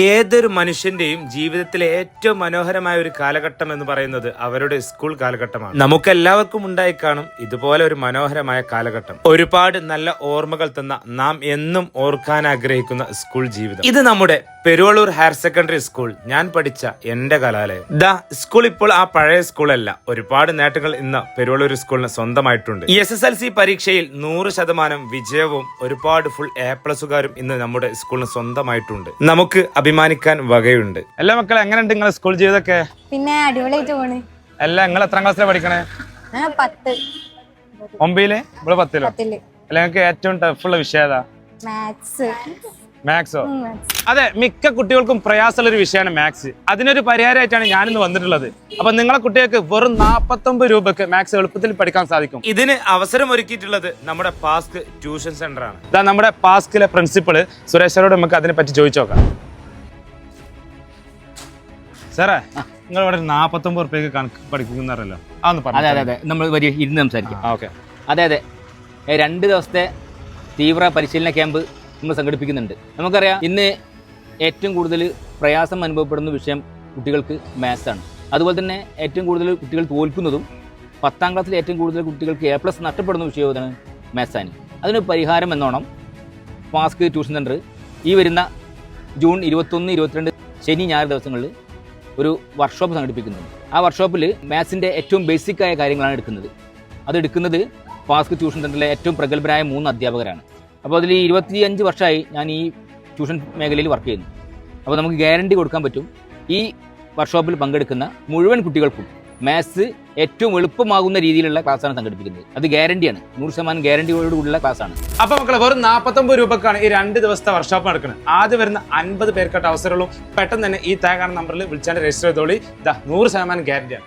ഏതൊരു മനുഷ്യന്റെയും ജീവിതത്തിലെ ഏറ്റവും മനോഹരമായ ഒരു കാലഘട്ടം എന്ന് പറയുന്നത് അവരുടെ സ്കൂൾ കാലഘട്ടമാണ്. നമുക്ക് എല്ലാവർക്കും ഉണ്ടായി കാണും ഇതുപോലെ ഒരു മനോഹരമായ കാലഘട്ടം. ഒരുപാട് നല്ല ഓർമ്മകൾ തന്ന നാം എന്നും ഓർക്കാൻ ആഗ്രഹിക്കുന്ന സ്കൂൾ ജീവിതം. ഇത് നമ്മുടെ പെരുവള്ളൂർ ഹയർ സെക്കൻഡറി സ്കൂൾ, ഞാൻ പഠിച്ച എന്റെ കലാലയം. സ്കൂൾ ഇപ്പോൾ ആ പഴയ സ്കൂളല്ല. ഒരുപാട് നേട്ടങ്ങൾ ഇന്ന് പെരുവള്ളൂർ സ്കൂളിന് സ്വന്തമായിട്ടുണ്ട്. SSLC പരീക്ഷയിൽ 100% വിജയവും ഒരുപാട് ഫുൾ A+കാരും ഇന്ന് നമ്മുടെ സ്കൂളിന് സ്വന്തമായിട്ടുണ്ട്. നമുക്ക് അഭിമാനിക്കാൻ വകയുണ്ട്. എല്ലാ മക്കളെ, എങ്ങനെയുണ്ട് നിങ്ങളെ സ്കൂൾ ജീവിതമൊക്കെ? പിന്നെ അടിപൊളിയായിട്ട് പോണ്. അല്ല, നിങ്ങൾ എത്രാം ക്ലാസ്സിലാണ് പഠിക്കണേ? 10. 9 ഇവിടെ 10 അല്ല. നിങ്ങൾക്ക് ഏറ്റവും ടഫുള്ള വിഷയം ഏതാ? മാത്സോ? അതെ, മിക്ക കുട്ടികൾക്കും പ്രയാസമുള്ള ഒരു വിഷയമാണ് മാത്സ്. അതിനൊരു പരിഹാരമായിട്ടാണ് ഞാനിന്ന് വന്നിട്ടുള്ളത്. അപ്പൊ നിങ്ങളെ കുട്ടികൾക്ക് വെറും 49 രൂപക്ക് മാത്സ് എളുപ്പത്തിൽ പഠിക്കാൻ സാധിക്കും. ഇതിന് അവസരം ഒരുക്കിയിട്ടുള്ളത് നമ്മുടെ പാസ്ക് ട്യൂഷൻ സെന്റർ ആണ്. ഇതാ നമ്മുടെ പാസ്കിലെ പ്രിൻസിപ്പള് സുരേഷരോട് നമുക്ക് അതിനെ പറ്റി ചോദിച്ചു നോക്കാം. സാറേ, നിങ്ങൾ ഇവിടെ 49 രൂപയ്ക്ക് കണക്ക് പഠിക്കുന്നല്ലോ, അതൊന്ന് പറഞ്ഞു. അതെ, നമ്മൾ ഇരുന്ന് സംസാരിക്കാം. അതെ, 2 ദിവസത്തെ തീവ്ര പരിശീലന ക്യാമ്പ് നമ്മൾ സംഘടിപ്പിക്കുന്നുണ്ട്. നമുക്കറിയാം, ഇന്ന് ഏറ്റവും കൂടുതൽ പ്രയാസം അനുഭവപ്പെടുന്ന വിഷയം കുട്ടികൾക്ക് മാത്സ് ആണ്. അതുപോലെ തന്നെ ഏറ്റവും കൂടുതൽ കുട്ടികൾ തോൽക്കുന്നതും 10ാം ക്ലാസ്സിൽ ഏറ്റവും കൂടുതൽ കുട്ടികൾക്ക് A+ നഷ്ടപ്പെടുന്ന വിഷയവും ഇതാണ്, മാത്സ് ആണ്. അതിന് പരിഹാരം എന്നോണം പാസ്ക് ട്യൂഷൻ സെൻറ്റർ ഈ വരുന്ന ജൂൺ 21, 22 ശനി ഞായർ ദിവസങ്ങളിൽ ഒരു വർക്ക്ഷോപ്പ് സംഘടിപ്പിക്കുന്നുണ്ട്. ആ വർക്ക്ഷോപ്പിൽ മാത്സിൻ്റെ ഏറ്റവും ബേസിക്കായ കാര്യങ്ങളാണ് എടുക്കുന്നത്. അതെടുക്കുന്നത് പാസ്ക് ട്യൂഷൻ സെൻറ്ററിലെ ഏറ്റവും പ്രഗത്ഭരായ 3 അധ്യാപകരാണ്. അപ്പോൾ അതിൽ 25 വർഷമായി ഞാൻ ഈ ട്യൂഷൻ മേഖലയിൽ വർക്ക് ചെയ്യുന്നു. അപ്പോൾ നമുക്ക് ഗ്യാരണ്ടി കൊടുക്കാൻ പറ്റും, ഈ വർക്ക്ഷോപ്പിൽ പങ്കെടുക്കുന്ന മുഴുവൻ കുട്ടികൾക്കും മാത്സ് ഏറ്റവും എളുപ്പമാകുന്ന രീതിയിലുള്ള ക്ലാസ്സാണ് സംഘടിപ്പിക്കുന്നത്. അത് ഗ്യാരണ്ടിയാണ്, 100% ഗ്യാരണ്ടിയോടുകൂടിയുള്ള ക്ലാസ്സാണ്. അപ്പോൾ മക്കളെ, വെറും 49 രൂപക്കാണ് ഈ 2 ദിവസത്തെ വർക്ക്ഷോപ്പ് നടക്കുന്നത്. ആദ്യം വരുന്ന 50 പേർക്കായിട്ട് അവസരമുള്ളൂ. പെട്ടെന്ന് തന്നെ ഈ താഴെ കാണുന്ന നമ്പറിൽ വിളിച്ചാൽ രജിസ്റ്റർ ചെയ്തോളി. 100% ഗ്യാരണ്ടിയാണ്.